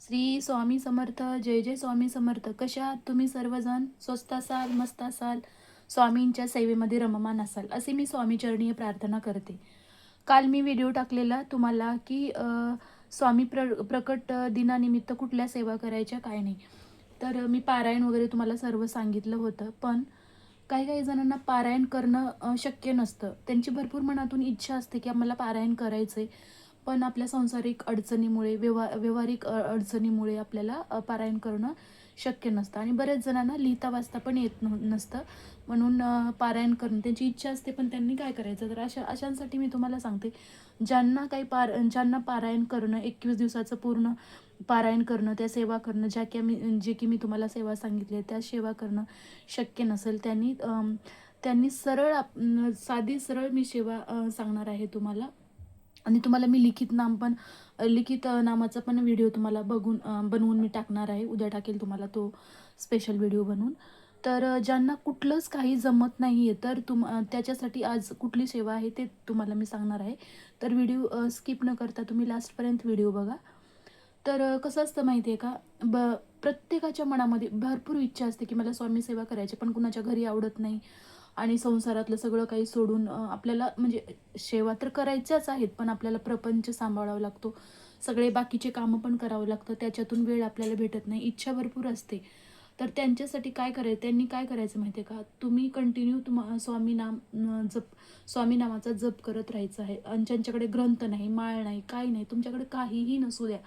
श्री स्वामी समर्थ. जय जय स्वामी समर्थ. कशा आहात तुम्ही सर्वजण? स्वस्त असाल, मस्त असाल, स्वामींच्या सेवेमध्ये रममान असाल असे मी स्वामीचरणी प्रार्थना करते. काल मी व्हिडिओ टाकलेला तुम्हाला की स्वामी प्रकट दिनानिमित्त कुठल्या सेवा करायच्या काय नाही. तर मी पारायण वगैरे तुम्हाला सर्व सांगितलं होतं. पण काही काही जणांना पारायण करणं शक्य नसतं. त्यांची भरपूर मनातून इच्छा असते की आम्हाला पारायण करायचं आहे, पण आपल्या सांसारिक अडचणीमुळे व्यावहारिक अडचणीमुळे आपल्याला पारायण करणं शक्य नसतं. आणि बऱ्याच जणांना लिहिता वाचता पण येत नसतं, म्हणून पारायण करणं त्यांची इच्छा असते, पण त्यांनी काय करायचं. तर अशांसाठी मी तुम्हाला सांगते, ज्यांना पारायण करणं 21 दिवसाचं पूर्ण पारायण करणं, त्या सेवा करणं, जे की मी तुम्हाला सेवा सांगितली त्या सेवा करणं शक्य नसेल, त्यांनी साधी सरळ मी सेवा सांगणार आहे तुम्हाला. आणि तुम्हाला मी लिखित नामाचा पण व्हिडिओ तुम्हाला बनवून मी टाकणार आहे. उद्या टाकेल तुम्हाला तो स्पेशल व्हिडिओ बनवून. तर ज्यांना कुठलंच काही जमत नाही आहे, तर त्याच्यासाठी आज कुठली सेवा आहे ते तुम्हाला मी सांगणार आहे. तर व्हिडिओ स्किप न करता तुम्ही लास्टपर्यंत व्हिडिओ बघा. तर कसं असतं माहिती आहे का, प्रत्येकाच्या मनामध्ये भरपूर इच्छा असते की मला स्वामी सेवा करायची, पण कुणाच्या घरी आवडत नाही. आणि संसारातलं सगळं काही सोडून आपल्याला म्हणजे सेवा तर करायच्याच आहेत, पण आपल्याला प्रपंच सांभाळावा लागतो, सगळे बाकीचे कामं पण करावं लागतं, त्याच्यातून वेळ आपल्याला भेटत नाही, इच्छा भरपूर असते. तर त्यांच्यासाठी त्यांनी काय करायचं माहिती आहे का, तुम्ही कंटिन्यू स्वामी नामाचा जप करत राहायचं आहे. आणि ज्यांच्याकडे ग्रंथ नाही, माळ नाही, काही नाही, तुमच्याकडे काहीही नसू द्या,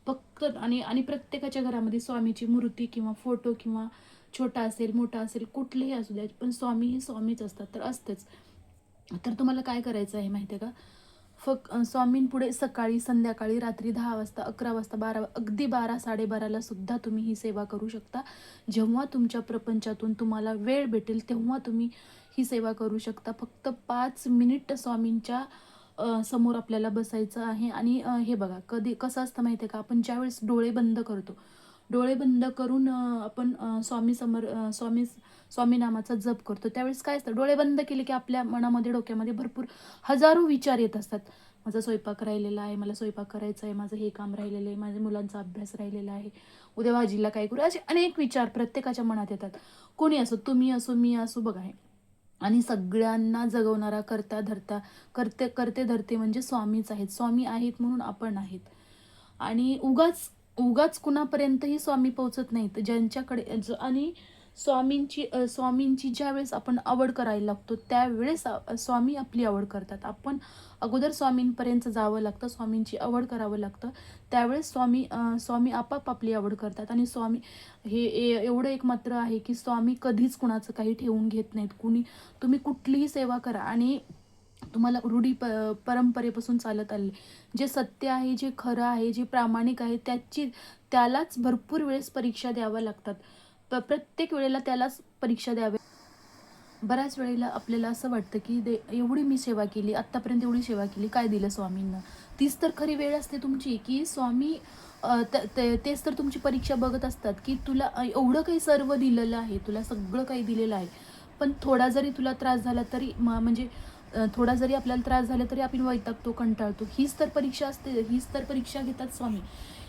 फक्त आणि आणि प्रत्येकाच्या घरामध्ये स्वामीची मूर्ती किंवा फोटो किंवा छोटा असेल मोठा असेल कुठलेही असू द्या, पण स्वामी हे स्वामीच असतात, तर असतेच. तर तुम्हाला काय करायचं आहे माहिती आहे का, स्वामींपुढे सकाळी, संध्याकाळी, रात्री 10 वाजता, 11 वाजता, अगदी 12 साडेबाराला सुद्धा तुम्ही ही सेवा करू शकता. जेव्हा तुमच्या प्रपंचातून तुम्हाला वेळ भेटेल तेव्हा तुम्ही ही सेवा करू शकता. फक्त 5 मिनिट स्वामींच्या समोर आपल्याला बसायचं आहे. आणि हे बघा, कसं असतं माहिती आहे का, आपण ज्यावेळेस डोळे बंद करून आपण स्वामी नामाचा जप करतो, त्यावेळेस काय असतं, डोळे बंद केले की आपल्या मनामध्ये, डोक्यामध्ये भरपूर हजारो विचार येत असतात. माझा स्वयंपाक राहिलेला आहे, मला स्वयंपाक करायचा आहे, माझं हे काम राहिलेलं आहे, माझ्या मुलांचा अभ्यास राहिलेला आहे, उद्या भाजीला काय करू, असे अनेक विचार प्रत्येकाच्या मनात येतात. कोणी असो, तुम्ही असो, मी असो, बघा हे. आणि सगळ्यांना जगवणारा करते धरते म्हणजे स्वामीच आहेत. स्वामी आहेत म्हणून आपण आहेत. आणि उगाच उगाच कुणापर्यंतही स्वामी पोहोचत नाहीत. आणि स्वामींची ज्यावेळेस आपण आवड करायला लागतो, त्यावेळेस स्वामी आपली आवड करतात. आपण अगोदर स्वामींपर्यंत जावं लागतं, स्वामींची आवड करावं लागतं, त्यावेळेस स्वामी आपाप आपली आवड करतात. आणि स्वामी एवढं एक मात्र आहे की स्वामी कधीच कुणाचं काही ठेवून घेत नाहीत. तुम्ही कुठलीही सेवा करा आणि तुम्हाला परंपरेपासून चालत आले, जे सत्य आहे, जे खरं आहे, जे प्रामाणिक आहे, त्यालाच भरपूर वेळेस परीक्षा द्याव्या लागतात. प्रत्येक वेळेला त्यालाच परीक्षा द्याव्या. बऱ्याच वेळेला आपल्याला असं वाटतं की एवढी मी सेवा केली, आत्तापर्यंत एवढी सेवा केली, काय दिलं स्वामींना. तीच तर खरी वेळ असते तुमची की स्वामी तेच तर तुमची परीक्षा बघत असतात की तुला एवढं काही सर्व दिलेलं आहे, तुला सगळं काही दिलेलं आहे, पण थोडा जरी तुला त्रास झाला तरी म्हणजे थोडा जरी आपल्याला त्रास झाला तरी आपण वैतागतो, कंटाळतो. हीच तर परीक्षा असते, हीच तर परीक्षा घेतात स्वामी.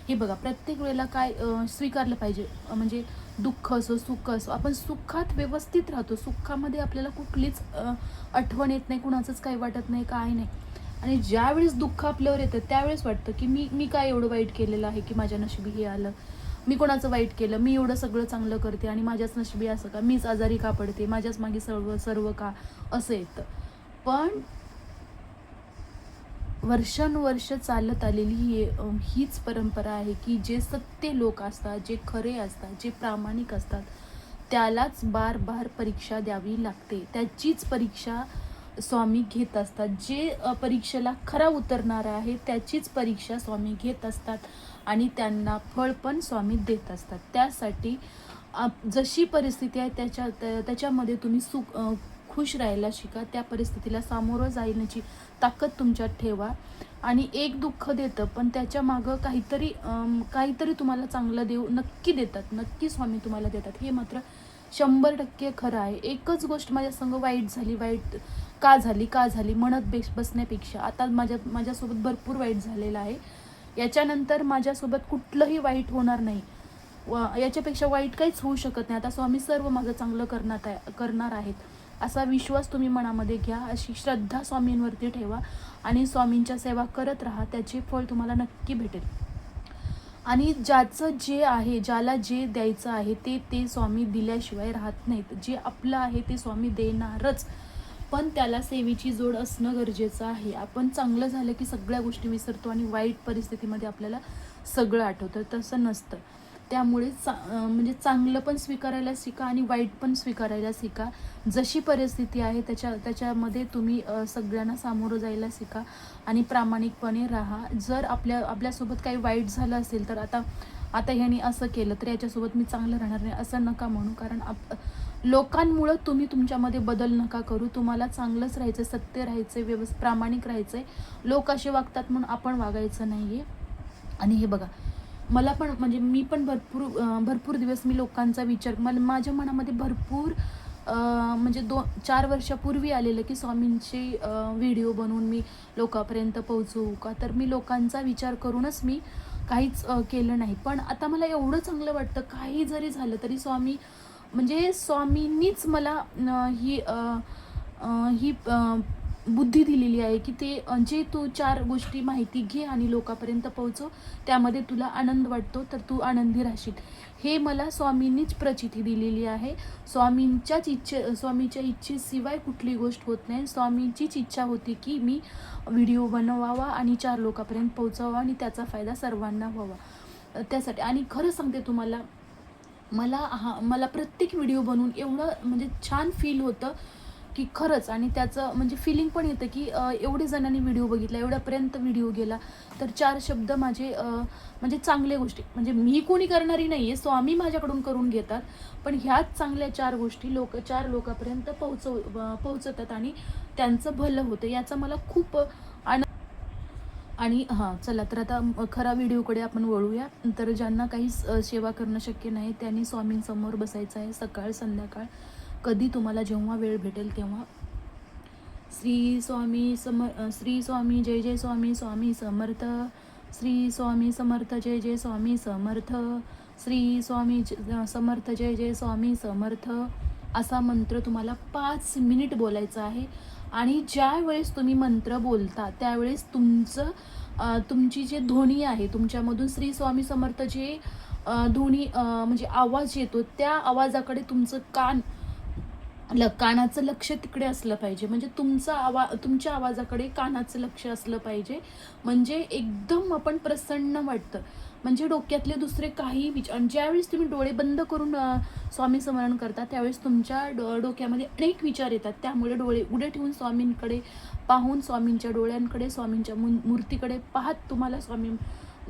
हे बघा, प्रत्येक वेळेला काय स्वीकारलं पाहिजे, म्हणजे दुःख असो, सुख असो, आपण सुखात व्यवस्थित राहतो. सुखामध्ये आपल्याला कुठलीच आठवण येत नाही, कुणाचंच काही वाटत नाही, काय नाही. आणि ज्यावेळेस दुःख आपल्यावर येतं त्यावेळेस वाटतं की मी काय एवढं वाईट केलेलं आहे की माझ्या नशिबी हे आलं, मी कोणाचं वाईट केलं, मी एवढं सगळं चांगलं करते आणि माझ्याच नशिबी असं का, मीच आजारी का पडते, माझ्याच मागे सर्व सर्व का, असं येतं. पण वर्षानुवर्ष चालत आलेली हीच परंपरा आहे की जे सत्य लोक असतात, जे खरे असतात, जे प्रामाणिक असतात, त्यालाच बार बार परीक्षा द्यावी लागते. त्याचीच परीक्षा स्वामी घेत असतात. जे परीक्षेला खरा उतरणार आहे त्याचीच परीक्षा स्वामी घेत असतात आणि त्यांना फळ पण स्वामी देत असतात. त्यासाठी जशी परिस्थिती आहे त्याच्यामध्ये तुम्ही खुश राहायला शिका. त्या परिस्थितीला सामोरं जाण्याची ताकद तुमच्यात ठेवा. आणि एक दुःख देतं, पण त्याच्या मागं काहीतरी तुम्हाला चांगलं नक्की देतात, नक्की स्वामी तुम्हाला देतात. हे मात्र 100% खरं आहे. एकच गोष्ट माझ्या संग वाईट का झाली म्हणत बसण्यापेक्षा, आता माझ्यासोबत भरपूर वाईट झालेलं आहे. याच्यानंतर माझ्यासोबत कुठलंही वाईट होणार नाही, याच्यापेक्षा वाईट काहीच होऊ शकत नाही. आता स्वामी सर्व माझं चांगलं करणार आहेत, असा विश्वास तुम्ही मनामध्ये घ्या, अशी श्रद्धा स्वामींवरती ठेवा आणि स्वामींच्या सेवा करत राहा. त्याचे फळ तुम्हाला नक्की भेटेल. आणि ज्याचं जे आहे, ज्याला जे द्यायचं आहे ते स्वामी दिल्याशिवाय राहत नाहीत. जे आपलं आहे ते स्वामी देणारच, पण त्याला सेवेची जोड असणं गरजेचं आहे. आपण चांगलं झालं की सगळ्या गोष्टी विसरतो आणि वाईट परिस्थितीमध्ये आपल्याला सगळं आठवतं, तसं नसतं. त्यामुळे म्हणजे चांगलं पण स्वीकारायला शिका आणि वाईट पण स्वीकारायला शिका. जशी परिस्थिती आहे त्याच्यामध्ये तुम्ही सगळ्यांना सामोरं जायला शिका आणि प्रामाणिकपणे राहा. जर आपल्यासोबत काही वाईट झालं असेल तर आता ह्याने असं केलं तर याच्यासोबत मी चांगलं राहणार नाही असं नका म्हणू, कारण लोकांमुळं तुम्ही तुमच्यामध्ये बदल नका करू. तुम्हाला चांगलंच राहायचं, सत्य राहायचं, प्रामाणिक राहायचं. लोक असे वागतात म्हणून आपण वागायचं नाही आहे. आणि हे बघा, मला पण म्हणजे मी पण भरपूर दिवस मी लोकांचा विचार, माझ्या मनामध्ये भरपूर म्हणजे 2-4 वर्षापूर्वी आलेलं की स्वामींचे व्हिडिओ बनवून मी लोकांपर्यंत पोहोचवू का, तर मी लोकांचा विचार करूनच मी काहीच केलं नाही. पण आता मला एवढं चांगलं वाटतं, काही जरी झालं तरी म्हणजे स्वामींनीच मला ही बुद्धी दिलेली आहे की जे तू 4 गोष्टी माहिती घे आणि लोकांपर्यंत पोहोचव, त्यामध्ये तुला आनंद वाटतो तर तू आनंदी राहशील. हे मला स्वामींनीच प्रचिती दिलेली आहे. स्वामीच्या इच्छेशिवाय कुठली गोष्ट होत नाही. स्वामींचीच इच्छा होती की मी व्हिडिओ बनवावा आणि 4 लोकांपर्यंत पोहोचावा आणि त्याचा फायदा सर्वांना व्हावा. त्यासाठी आणि खरं सांगते तुम्हाला, मला प्रत्येक व्हिडिओ बनवून एवढं म्हणजे छान फील होतं की खरंच, आणि त्याचं म्हणजे फिलिंग पण येतं की एवढे जणांनी व्हिडिओ बघितला, एवढ्यापर्यंत व्हिडिओ गेला, तर 4 शब्द माझे म्हणजे चांगल्या गोष्टी, म्हणजे मी कोणी करणारी नाही आहे, स्वामी माझ्याकडून करून घेतात, पण ह्याच चांगल्या 4 गोष्टी 4 लोकांपर्यंत पोहोचतात आणि त्यांचं भलं होतं. याचा मला खूप आणि चला तर आता खरा व्हिडिओकडे आपण वळूया. तर ज्यांना काही सेवा करणं शक्य नाही त्यांनी स्वामींसमोर बसायचं आहे, सकाळ संध्याकाळ कधी तुम्हाला जेव्हा वेळ भेटेल तेव्हा. श्री स्वामी जय जय स्वामी, स्वामी समर्थ. श्री स्वामी समर्थ जय जय स्वामी समर्थ. श्री स्वामी समर्थ जय जय स्वामी समर्थ. असा मंत्र तुम्हाला 5 मिनिट बोलायचा आहे. आणि ज्या वेळेस तुम्ही मंत्र बोलता त्यावेळेस तुमची जे ध्वनी आहे तुमच्यामधून श्री स्वामी समर्थ जे ध्वनी म्हणजे आवाज येतो, त्या आवाजाकडे तुमचं कानाचं लक्ष तिकडे असलं पाहिजे. म्हणजे तुमच्या आवाजाकडे कानाचं लक्ष असलं पाहिजे. म्हणजे एकदम आपण प्रसन्न वाटतं, म्हणजे डोक्यातले दुसरे काही विचार. ज्यावेळेस तुम्ही डोळे बंद करून स्वामी स्मरण करता त्यावेळेस तुमच्या डोक्यामध्ये अनेक विचार येतात. त्यामुळे डोळे उघडे ठेवून स्वामींकडे पाहून, स्वामींच्या डोळ्यांकडे, स्वामींच्या मूर्तीकडे पाहत तुम्हाला स्वामी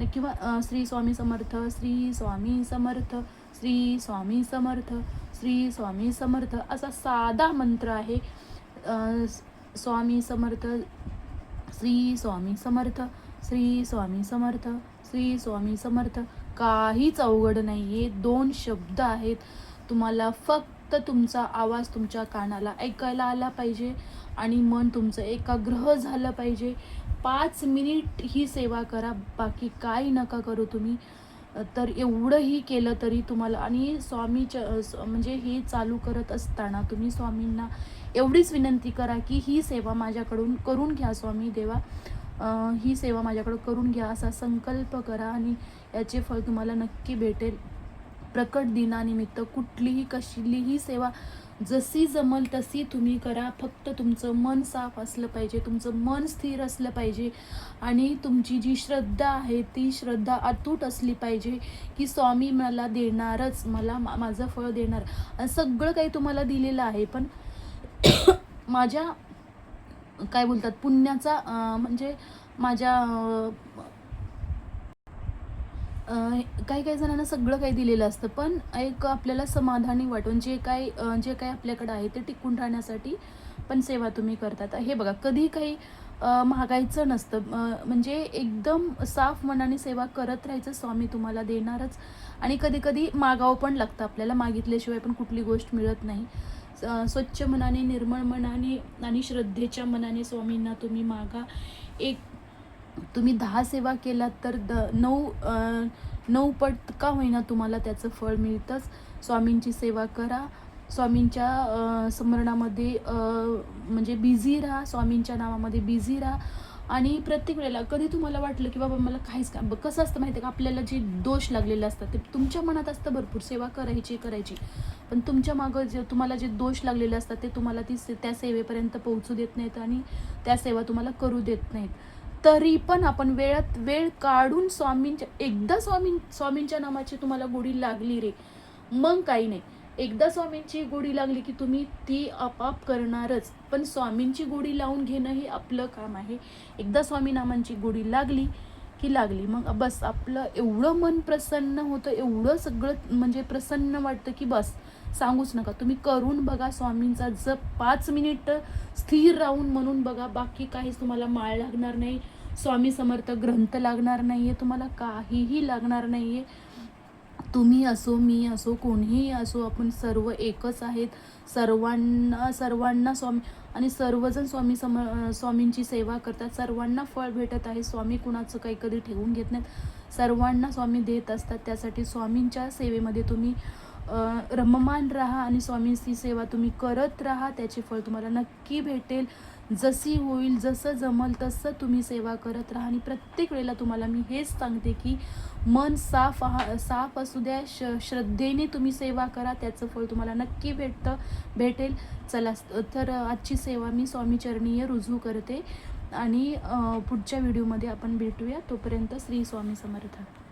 किंवा श्री स्वामी समर्थ, श्री स्वामी समर्थ, श्री स्वामी समर्थ, श्री स्वामी समर्थ असा साधा मंत्र आहे. स्वामी समर्थ, श्री स्वामी समर्थ, श्री स्वामी समर्थ, श्री स्वामी समर्थ. काहीच अवघड नाही आहे. 2 शब्द आहेत. तुम्हाला फक्त तुमचा आवाज तुमच्या कानाला ऐकायला आला पाहिजे आणि मन तुमचं एकाग्र झालं पाहिजे. 5 मिनिट ही सेवा करा, बाकी काही नका करू तुम्ही. तर एवढंही केलं तरी तुम्हाला, आणि स्वामीच्या म्हणजे हे चालू करत असताना तुम्ही स्वामींना एवढीच विनंती करा की ही सेवा माझ्याकडून करून घ्या स्वामी देवा, ही सेवा माझ्याकडून करून घ्या असा संकल्प करा आणि याचे फळ तुम्हाला नक्की भेटेल. प्रकट दिनानिमित्त कसलीही सेवा जशी जमल तशी तुम्ही करा. फक्त तुमचं मन साफ असलं पाहिजे, तुमचं मन स्थिर असलं पाहिजे आणि तुमची जी श्रद्धा आहे ती श्रद्धा अतूट असली पाहिजे की स्वामी मला देणारच, मला माझं फळ देणार. सगळं काही तुम्हाला दिलेलं आहे, पण माझ्या काय बोलतात पुण्याचा म्हणजे माझ्या काही जणांना सगळं काही दिलेलं असतं, पण एक आपल्याला समाधानी वाटून जे काही आपल्याकडं आहे ते टिकून राहण्यासाठी पण सेवा तुम्ही करतात. हे बघा, कधी काही मागायचं नसतं, म्हणजे एकदम साफ मनाने सेवा करत राहायचं, स्वामी तुम्हाला देणारच. आणि कधी मागावं पण लागतं आपल्याला, मागितल्याशिवाय पण कुठली गोष्ट मिळत नाही. स्वच्छ मनाने, निर्मळ मनाने आणि श्रद्धेच्या मनाने स्वामींना तुम्ही मागा. तुम्ही 10 सेवा केलात तर 9 पट का होईना तुम्हाला त्याचं फळ मिळतंच. स्वामींची सेवा करा. स्वामींच्या स्मरणामध्ये म्हणजे बिझी राहा. स्वामींच्या नावामध्ये बिझी राहा. आणि प्रत्येक वेळेला कधी तुम्हाला वाटलं की बाबा मला काहीच काम, कसं असतं माहिती आहे का, आपल्याला जे दोष लागलेले असतात ते तुमच्या मनात असतं भरपूर, सेवा करायची पण तुमच्या मागं जे तुम्हाला जे दोष लागलेले असतात ते तुम्हाला त्या सेवेपर्यंत पोहोचू देत नाहीत आणि त्या सेवा तुम्हाला करू देत नाहीत. तरी पण आपण वेळात वेळ काढून एकदा स्वामींच्या नामाची तुम्हाला गोडी लागली रे, मग काही नाही. एकदा स्वामींची गोडी लागली की तुम्ही ती आपाप करणारच. पण स्वामींची गोडी लावून घेणं हे आपलं काम आहे. एकदा स्वामी नामांची गोडी लागली की लागली, मग बस आपलं एवढं मन प्रसन्न होतं, एवढं सगळं म्हणजे प्रसन्न वाटतं की बस सांगूच नका. तुम्ही करून बघा स्वामींचा जप, 5 मिनिट स्थिर राहून म्हणून बघा. बाकी काहीच तुम्हाला माळ लागणार नाही, स्वामी समर्थ ग्रंथ लागणार नाहीये, तुम्हाला काहीही लागणार नाहीये. तुम्ही असो, मी असो, कोणीही असो, आपण सर्व एकच आहेत. सर्वांना स्वामी आणि सर्वजण स्वामींची सेवा करतात. सर्वांना फळ भेटत आहे. स्वामी कुणाचं काही कधी ठेवून घेत नाहीत. सर्वांना स्वामी देत असतात. त्यासाठी स्वामींच्या सेवेमध्ये तुम्ही रममान राहा आणि स्वामींची सेवा तुम्ही करत राहा. त्याचे फळ तुम्हाला नक्की भेटेल. जशी होईल, जसं जमल तसं तुम्ही सेवा करत राहा. आणि प्रत्येक वेळेला तुम्हाला मी हेच सांगते की मन साफ असू द्या, श्रद्धेने तुम्ही सेवा करा, त्याचं फळ तुम्हाला नक्की भेटेल. चला, तर आजची सेवा मी स्वामीचरणीय रुजू करते आणि पुढच्या व्हिडिओमध्ये आपण भेटूया. तोपर्यंत श्री स्वामी समर्थ.